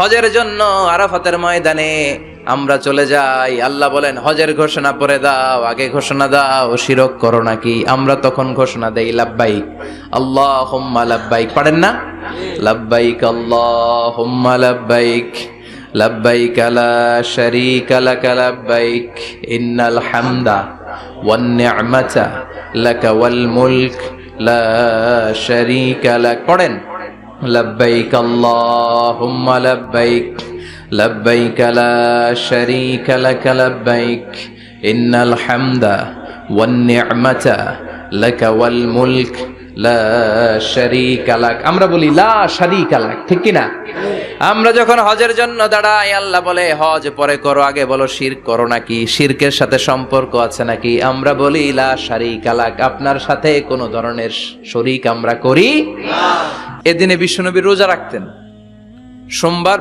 হজের জন্য আরাফাতের ময়দানে আমরা চলে যাই। আল্লাহ বলেন হজের ঘোষণা পরে দাও, আগে ঘোষণা দাও শিরক করো নাকি। আমরা তখন ঘোষণা দেই লাব্বাইক আল্লাহুম্মা লাব্বাইক। পারেন না? লাব্বাইক আল্লাহুম্মা লাব্বাইক লাব্বাইক লা শারীকা লাক লাব্বাইক ইন্নাল হামদা ওয়ান নি'মাতা লাকা ওয়াল মুলক লা শারীকা লাক। পড়েন لبيك اللهم لبيك لبيك لا شريك لك لبيك إن الحمد والنعمة لك والملك لا شريك لك। আমরা বলি লা শারীকা লাক, ঠিক কি না? আমরা যখন হজের জন্য দাঁড়াই, আল্লাহ বলে হজ পরে করো, আগে বলো শিরক করো নাকি, শিরকের সাথে সম্পর্ক আছে নাকি। আমরা বলি লা শারীকা লাক, আপনার সাথে কোনো ধরনের শরীক আমরা করি না। এদিনে বিশ্বনবী রোজা রাখতেন। সোমবার